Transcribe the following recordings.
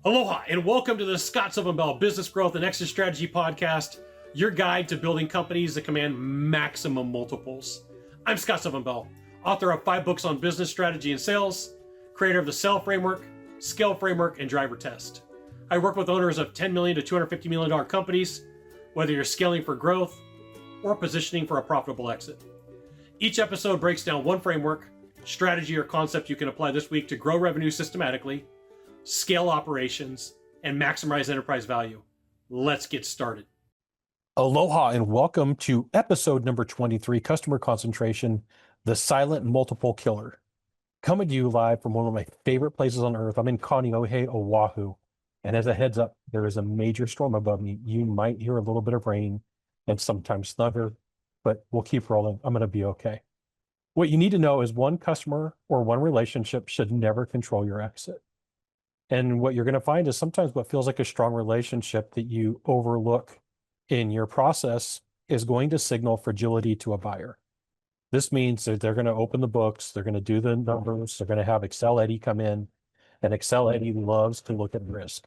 Aloha, and welcome to the Sylvan Bell Business Growth and Exit Strategy Podcast, your guide to building companies that command maximum multiples. I'm Sylvan Bell, author of 5 books on business strategy and sales, creator of the Sell Framework, Scale Framework, and Driver Test. I work with owners of $10 million to $250 million companies, whether you're scaling for growth or positioning for a profitable exit. Each episode breaks down one framework, strategy, or concept you can apply this week to grow revenue systematically, scale operations, and maximize enterprise value. Let's get started. Aloha and welcome to episode number 23, Customer Concentration, the Silent Multiple Killer. Coming to you live from one of my favorite places on earth. I'm in Kaneohe, Oahu. And as a heads up, there is a major storm above me. You might hear a little bit of rain and sometimes thunder, but we'll keep rolling. I'm going to be okay. What you need to know is one customer or one relationship should never control your exit. And what you're going to find is sometimes what feels like a strong relationship that you overlook in your process is going to signal fragility to a buyer. This means that they're going to open the books, they're going to do the numbers, they're going to have Excel Eddie come in, and Excel Eddie loves to look at risk.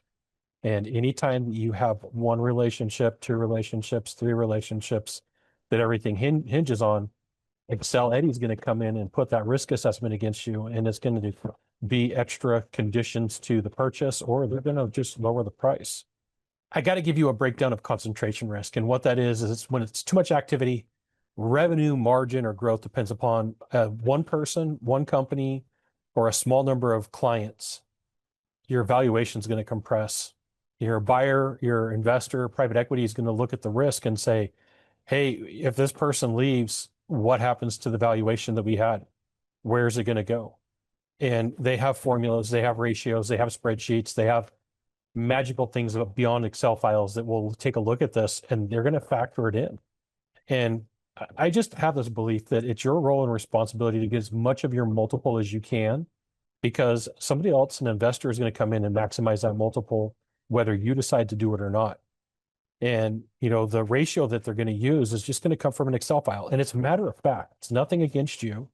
And anytime you have one relationship, 2 relationships, 3 relationships that everything hinges on, Excel Eddie's going to come in and put that risk assessment against you, and it's going to be extra conditions to the purchase, or they're going to just lower the price. I got to give you a breakdown of concentration risk. And what that is it's when it's too much activity, revenue, margin, or growth depends upon one person, one company, or a small number of clients. Your valuation is going to compress. Your buyer, your investor, private equity is going to look at the risk and say, hey, if this person leaves, what happens to the valuation that we had? Where's it going to go? And they have formulas, they have ratios, they have spreadsheets, they have magical things beyond Excel files that will take a look at this, and they're going to factor it in. And I just have this belief that it's your role and responsibility to get as much of your multiple as you can, because somebody else, an investor, is going to come in and maximize that multiple, whether you decide to do it or not. And, the ratio that they're going to use is just going to come from an Excel file. And it's a matter of fact. It's nothing against you.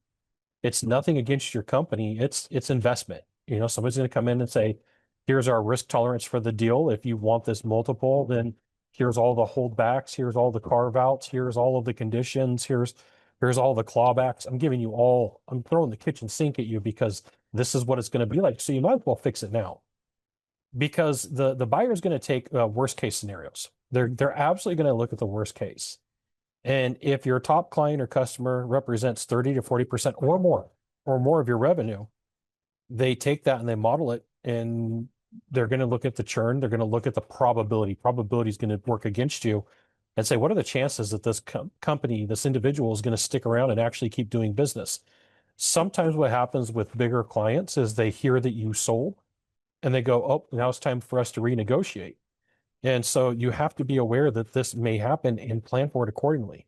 It's nothing against your company. It's investment. Somebody's going to come in and say, here's our risk tolerance for the deal. If you want this multiple, then here's all the holdbacks. Here's all the carve outs. Here's all of the conditions. Here's all the clawbacks. I'm throwing the kitchen sink at you because this is what it's going to be like. So you might as well fix it now, because the buyer is going to take worst case scenarios. They're absolutely going to look at the worst case. And if your top client or customer represents 30 to 40% or more of your revenue, they take that and they model it, and they're going to look at the churn. They're going to look at the probability. Probability is going to work against you and say, what are the chances that this company, this individual is going to stick around and actually keep doing business? Sometimes what happens with bigger clients is they hear that you sold and they go, oh, now it's time for us to renegotiate. And so you have to be aware that this may happen and plan for it accordingly.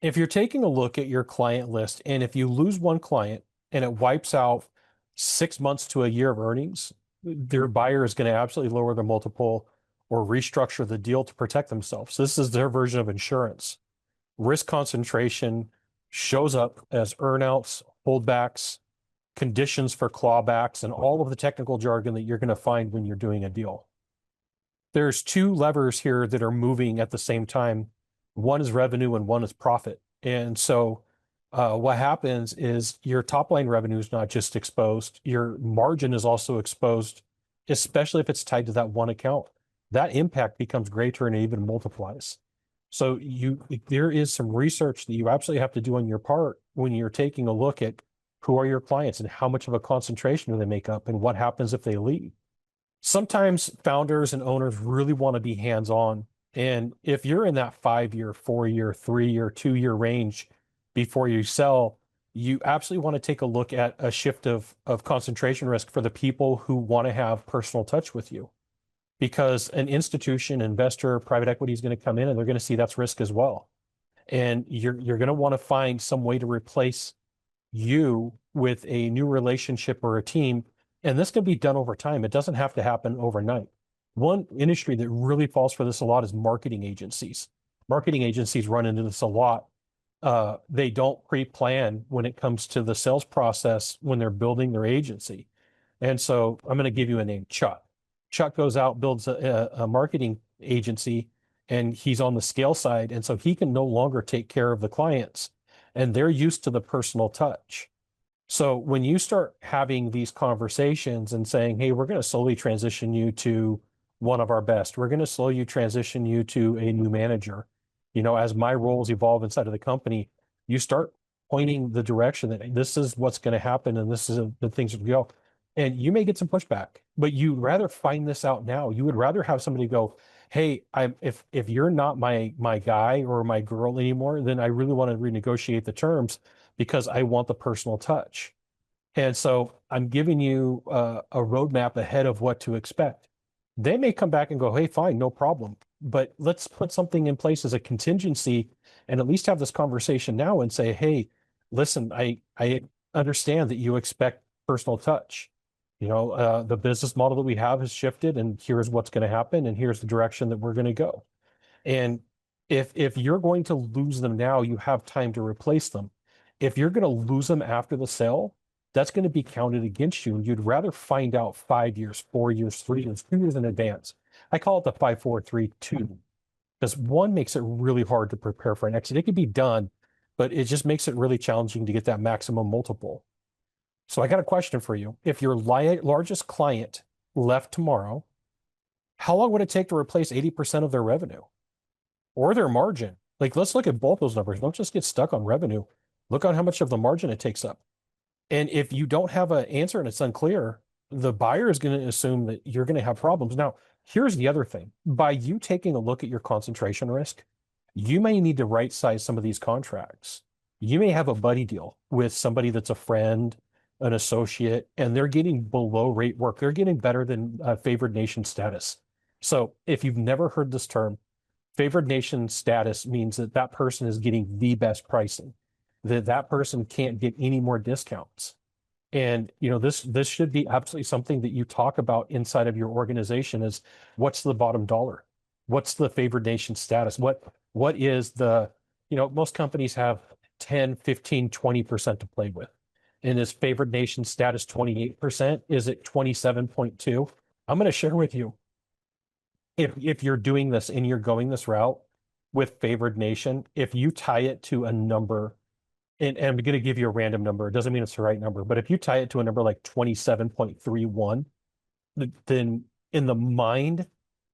If you're taking a look at your client list, and if you lose one client and it wipes out 6 months to a year of earnings, their buyer is going to absolutely lower their multiple or restructure the deal to protect themselves. This is their version of insurance. Risk concentration shows up as earnouts, holdbacks, conditions for clawbacks, and all of the technical jargon that you're going to find when you're doing a deal. There's 2 levers here that are moving at the same time. One is revenue and one is profit. And so what happens is your top line revenue is not just exposed, your margin is also exposed, especially if it's tied to that one account. That impact becomes greater and even multiplies. So there is some research that you absolutely have to do on your part when you're taking a look at who are your clients and how much of a concentration do they make up and what happens if they leave. Sometimes founders and owners really want to be hands-on. And if you're in that 5-year, 4-year, 3-year, 2-year range before you sell, you absolutely want to take a look at a shift of concentration risk for the people who want to have personal touch with you. Because an institution, investor, private equity is going to come in and they're going to see that's risk as well. And you're going to want to find some way to replace you with a new relationship or a team. And this can be done over time. It doesn't have to happen overnight. One industry that really falls for this a lot is marketing agencies. Marketing agencies run into this a lot. They don't pre-plan when it comes to the sales process when they're building their agency. And so I'm going to give you a name, Chuck. Chuck goes out, builds a marketing agency, and he's on the scale side. And so he can no longer take care of the clients, and they're used to the personal touch. So when you start having these conversations and saying, hey, we're going to slowly transition you to one of our best, we're going to slowly transition you to a new manager, as my roles evolve inside of the company, you start pointing the direction that this is what's going to happen and this is the things that go. And you may get some pushback, but you'd rather find this out now. You would rather have somebody go, hey, if you're not my guy or my girl anymore, then I really want to renegotiate the terms because I want the personal touch. And so I'm giving you a roadmap ahead of what to expect. They may come back and go, hey, fine, no problem. But let's put something in place as a contingency and at least have this conversation now and say, hey, listen, I understand that you expect personal touch. The business model that we have has shifted, and here's what's going to happen, and here's the direction that we're going to go. And if you're going to lose them now, you have time to replace them. If you're going to lose them after the sale, that's going to be counted against you. And you'd rather find out 5 years, 4 years, 3 years, 2 years in advance. I call it the 5, 4, 3, 2, because one makes it really hard to prepare for an exit. It could be done, but it just makes it really challenging to get that maximum multiple. So I got a question for you. If your largest client left tomorrow, how long would it take to replace 80% of their revenue or their margin? Like, let's look at both those numbers. Don't just get stuck on revenue. Look on how much of the margin it takes up. And if you don't have an answer and it's unclear, the buyer is going to assume that you're going to have problems. Now, here's the other thing. By you taking a look at your concentration risk, you may need to right size some of these contracts. You may have a buddy deal with somebody that's a friend, an associate, and they're getting below rate work. They're getting better than favored nation status. So if you've never heard this term, favored nation status means that that person is getting the best pricing, that person can't get any more discounts. And this should be absolutely something that you talk about inside of your organization is what's the bottom dollar? What's the favored nation status? What is the, most companies have 10, 15, 20% to play with. And is favored nation status 28%? Is it 27.2? I'm going to share with you, if you're doing this and you're going this route with favored nation, if you tie it to a number, and I'm going to give you a random number, it doesn't mean it's the right number, but if you tie it to a number like 27.31, then in the mind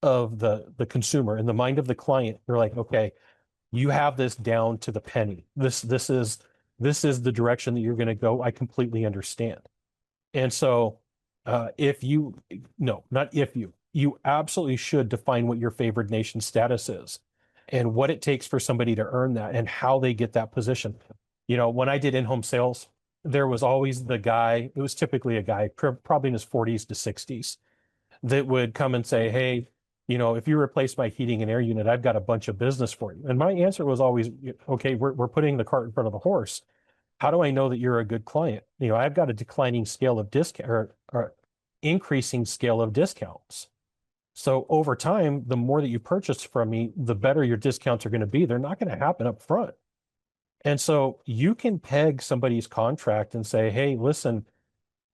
of the consumer, in the mind of the client, they're like, okay, you have this down to the penny. This is the direction that you're going to go. I completely understand. And so you absolutely should define what your favored nation status is and what it takes for somebody to earn that and how they get that position. When I did in-home sales, there was always the guy, it was typically a guy probably in his 40s to 60s that would come and say, hey, if you replace my heating and air unit, I've got a bunch of business for you. And my answer was always, okay, we're putting the cart in front of the horse. How do I know that you're a good client? I've got a declining scale of discount or increasing scale of discounts. So over time, the more that you purchase from me, the better your discounts are going to be. They're not going to happen up front. And so you can peg somebody's contract and say, hey, listen,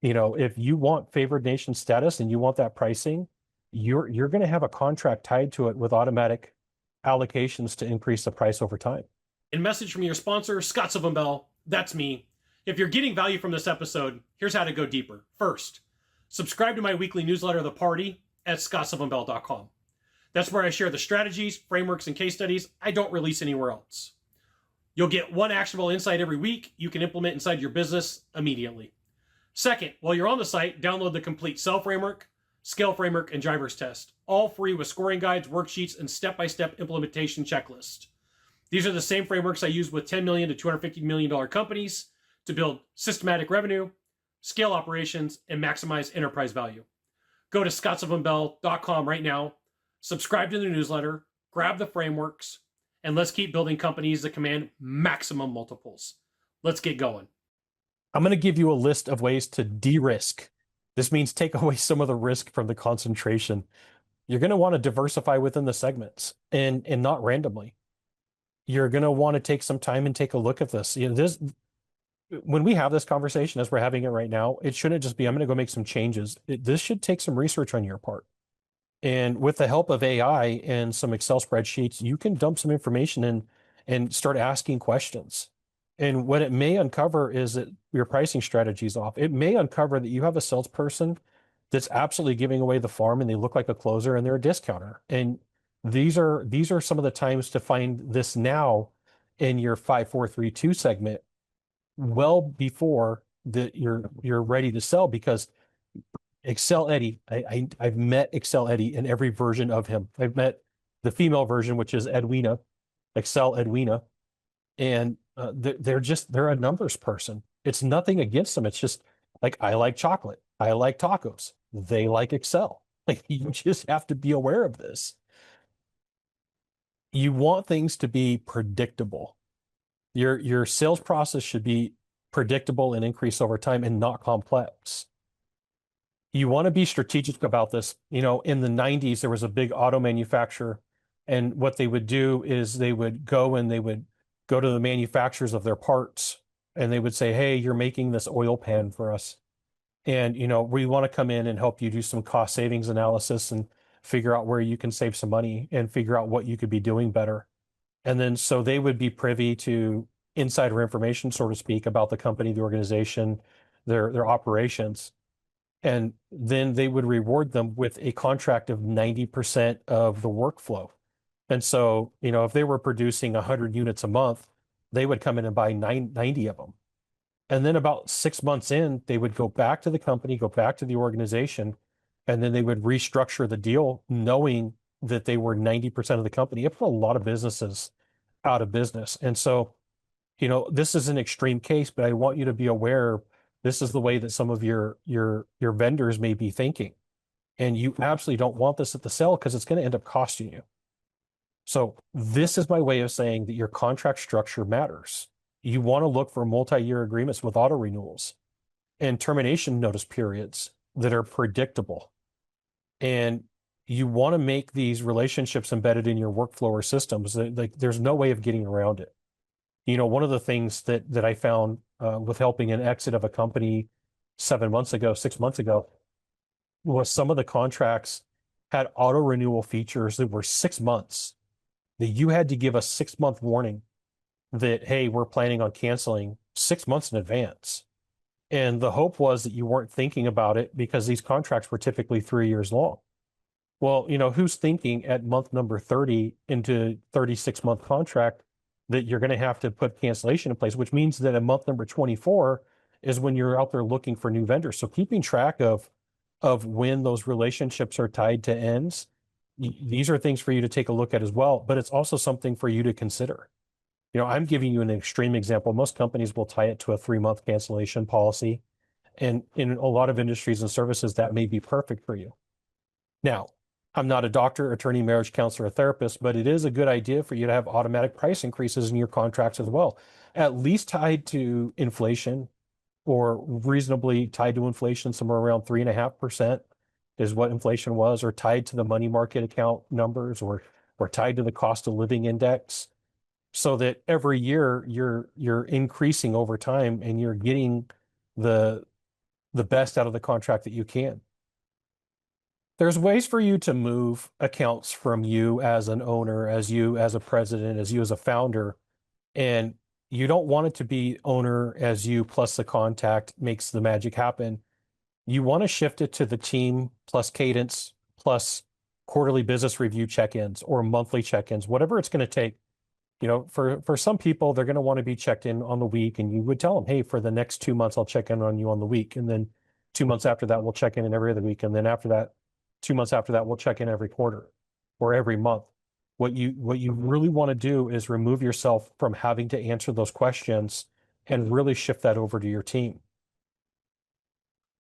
if you want favored nation status and you want that pricing, you're going to have a contract tied to it with automatic allocations to increase the price over time. And message from your sponsor, Sylvan Bell. That's me. If you're getting value from this episode, here's how to go deeper. First, subscribe to my weekly newsletter, The Party, at scottsylvanbell.com. That's where I share the strategies, frameworks, and case studies I don't release anywhere else. You'll get one actionable insight every week you can implement inside your business immediately. Second, while you're on the site, download the complete Sell Framework, Scale Framework, and Drivers Test, all free with scoring guides, worksheets, and step-by-step implementation checklist. These are the same frameworks I use with $10 million to $250 million companies to build systematic revenue, scale operations, and maximize enterprise value. Go to scottsylvanbell.com right now, subscribe to the newsletter, grab the frameworks, and let's keep building companies that command maximum multiples. Let's get going. I'm going to give you a list of ways to de-risk. This means take away some of the risk from the concentration. You're going to want to diversify within the segments and not randomly. You're going to want to take some time and take a look at this. When we have this conversation as we're having it right now, it shouldn't just be, I'm going to go make some changes. This should take some research on your part. And with the help of AI and some Excel spreadsheets, you can dump some information in and start asking questions. And what it may uncover is that your pricing strategy is off. It may uncover that you have a salesperson that's absolutely giving away the farm and they look like a closer and they're a discounter. And these are some of the times to find this now in your 5, 4, 3, 2 segment, well before that you're ready to sell, because Excel Eddie, I've met Excel Eddie in every version of him. I've met the female version, which is Edwina, Excel Edwina, and they're a numbers person. It's nothing against them. It's just like, I like chocolate, I like tacos, they like Excel. Like, you just have to be aware of this. You want things to be predictable. Your sales process should be predictable and increase over time and not complex. You want to be strategic about this. In the 90s, there was a big auto manufacturer, and what they would do is they would go to the manufacturers of their parts, and they would say, hey, you're making this oil pan for us. And, we want to come in and help you do some cost savings analysis and figure out where you can save some money and figure out what you could be doing better. And then so they would be privy to insider information, so to speak, about the company, the organization, their operations. And then they would reward them with a contract of 90% of the workflow. And so, if they were producing 100 units a month, they would come in and buy 90 of them. And then about 6 months in, they would go back to the company, go back to the organization, and then they would restructure the deal knowing that they were 90% of the company. It put a lot of businesses out of business. And so, this is an extreme case, but I want you to be aware this is the way that some of your vendors may be thinking. And you absolutely don't want this at the sale, because it's going to end up costing you. So this is my way of saying that your contract structure matters. You want to look for multi-year agreements with auto renewals and termination notice periods that are predictable. And you want to make these relationships embedded in your workflow or systems. Like, there's no way of getting around it. One of the things that I found with helping an exit of a company 6 months ago, was some of the contracts had auto renewal features that were 6 months, that you had to give a 6 month warning that, hey, we're planning on canceling 6 months in advance. And the hope was that you weren't thinking about it, because these contracts were typically 3 years long. Well, who's thinking at month number 30 into 36-month contract that you're going to have to put cancellation in place, which means that at month number 24 is when you're out there looking for new vendors. So keeping track of when those relationships are tied to ends, these are things for you to take a look at as well, but it's also something for you to consider. I'm giving you an extreme example. Most companies will tie it to a 3-month cancellation policy. And in a lot of industries and services, that may be perfect for you. Now, I'm not a doctor, attorney, marriage counselor, or therapist, but it is a good idea for you to have automatic price increases in your contracts as well, at least tied to inflation, or reasonably tied to inflation. Somewhere around 3.5% is what inflation was, or tied to the money market account numbers, or tied to the cost of living index, so that every year you're increasing over time and you're getting the best out of the contract that you can. There's ways for you to move accounts from you as an owner, as you as a president, as you as a founder, and you don't want it to be owner as you plus the contact makes the magic happen. You want to shift it to the team plus cadence plus quarterly business review check-ins or monthly check-ins, whatever it's going to take. For some people, they're going to want to be checked in on the week, and you would tell them, hey, for the next 2 months, I'll check in on you on the week. And then 2 months after that, we'll check in every other week. And then after that, 2 months after that, we'll check in every quarter or every month. What you really want to do is remove yourself from having to answer those questions and really shift that over to your team.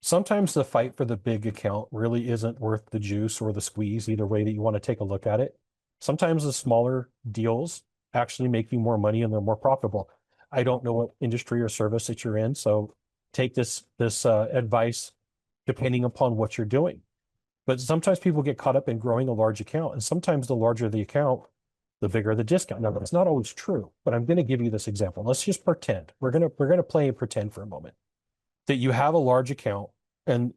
Sometimes the fight for the big account really isn't worth the juice or the squeeze, either way that you want to take a look at it. Sometimes the smaller deals actually make you more money and they're more profitable. I don't know what industry or service that you're in, so take this advice depending upon what you're doing. But sometimes people get caught up in growing a large account, and sometimes the larger the account, the bigger the discount. Now, that's not always true, but I'm going to give you this example. Let's just pretend. We're going to play and pretend for a moment that you have a large account, and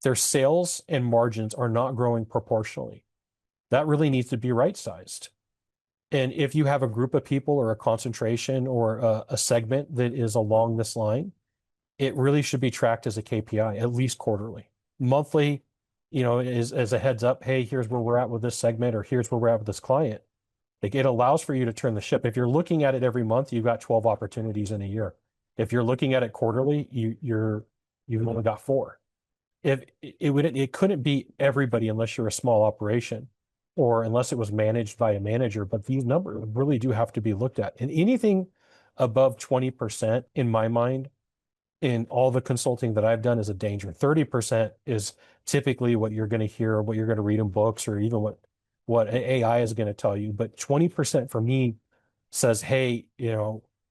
their sales and margins are not growing proportionally. That really needs to be right-sized. And if you have a group of people or a concentration or a segment that is along this line, it really should be tracked as a KPI, at least quarterly. Monthly, as a heads up, hey, here's where we're at with this segment, or here's where we're at with this client. Like, it allows for you to turn the ship. If you're looking at it every month, you've got 12 opportunities in a year. If you're looking at it quarterly, you've only got 4. If it couldn't be everybody unless you're a small operation or unless it was managed by a manager, but these numbers really do have to be looked at. And anything above 20% in my mind, in all the consulting that I've done, is a danger. 30% is typically what you're going to hear, what you're going to read in books, or even what AI is going to tell you. But 20% for me says, hey,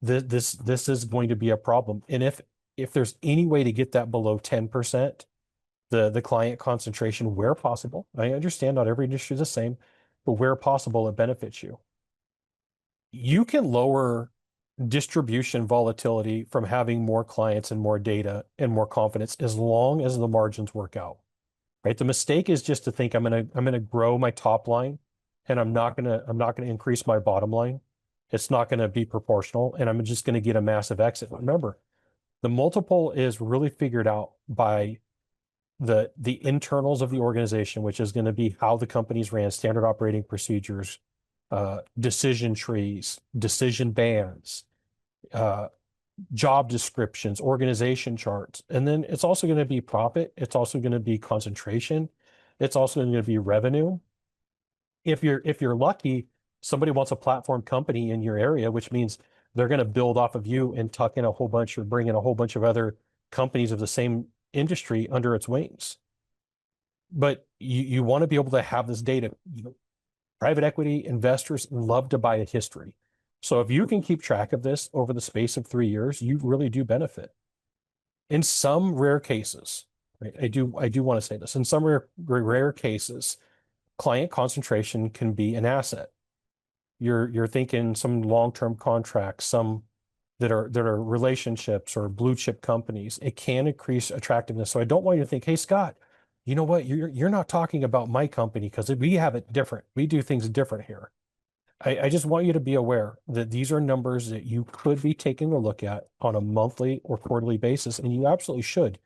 this is going to be a problem. And if there's any way to get that below 10%, the client concentration, where possible, I understand not every industry is the same, but where possible, it benefits you. You can lower distribution volatility from having more clients and more data and more confidence as long as the margins work out, right? The mistake is just to think I'm gonna grow my top line and I'm not gonna increase my bottom line. It's not gonna be proportional, and I'm just gonna get a massive exit. Remember, the multiple is really figured out by the internals of the organization, which is going to be how the company's ran, standard operating procedures, decision trees, decision bands, job descriptions, organization charts. And then it's also going to be profit. It's also going to be concentration. It's also going to be revenue. If you're lucky, somebody wants a platform company in your area, which means they're going to build off of you and tuck in a whole bunch or bring in a whole bunch of other companies of the same industry under its wings. But you want to be able to have this data. Private equity investors love to buy a history. So if you can keep track of this over the space of 3 years, you really do benefit. In some rare cases, right, I do want to say this, in some rare cases, client concentration can be an asset. You're thinking some long-term contracts, some that are relationships or blue chip companies. It can increase attractiveness. So I don't want you to think, hey, Scott, you know what? You're not talking about my company because we have it different. We do things different here. I just want you to be aware that these are numbers that you could be taking a look at on a monthly or quarterly basis, and you absolutely should.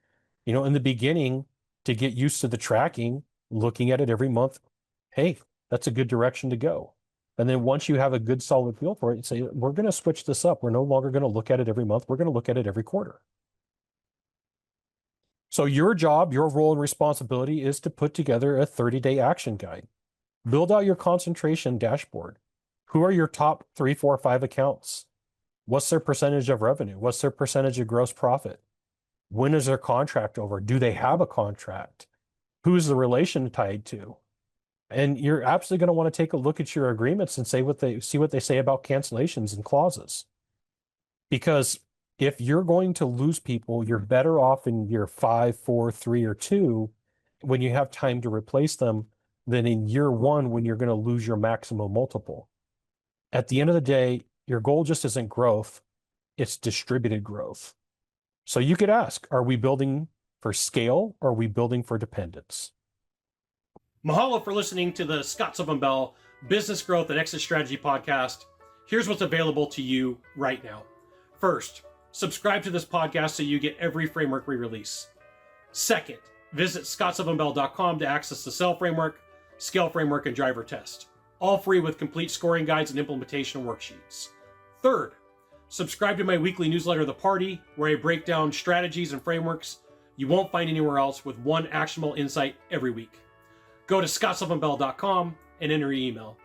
In the beginning, to get used to the tracking, looking at it every month, hey, that's a good direction to go. And then once you have a good solid feel for it, you say, we're going to switch this up. We're no longer going to look at it every month. We're going to look at it every quarter. So your job, your role and responsibility is to put together a 30-day action guide. Build out your concentration dashboard. Who are your top 3, 4, 5 accounts? What's their percentage of revenue? What's their percentage of gross profit? When is their contract over? Do they have a contract? Who's the relation tied to? And you're absolutely going to want to take a look at your agreements and see what they say about cancellations and clauses. Because if you're going to lose people, you're better off in year 5, 4, 3, or 2 when you have time to replace them than in year 1 when you're going to lose your maximum multiple. At the end of the day, your goal just isn't growth, it's distributed growth. So you could ask, are we building for scale or are we building for dependence? Mahalo for listening to the Scott Sylvan Bell Business Growth and Exit Strategy podcast. Here's what's available to you right now. First, subscribe to this podcast so you get every framework we release. Second, visit scottsylvanbell.com to access the Sell Framework, Scale Framework, and Driver Test. All free with complete scoring guides and implementation worksheets. Third, subscribe to my weekly newsletter, The Party, where I break down strategies and frameworks you won't find anywhere else with one actionable insight every week. Go to scottsylvanbell.com and enter your email.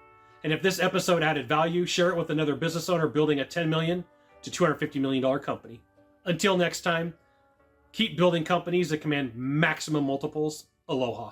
And if this episode added value, share it with another business owner building a $10 million to $250 million company. Until next time, keep building companies that command maximum multiples. Aloha.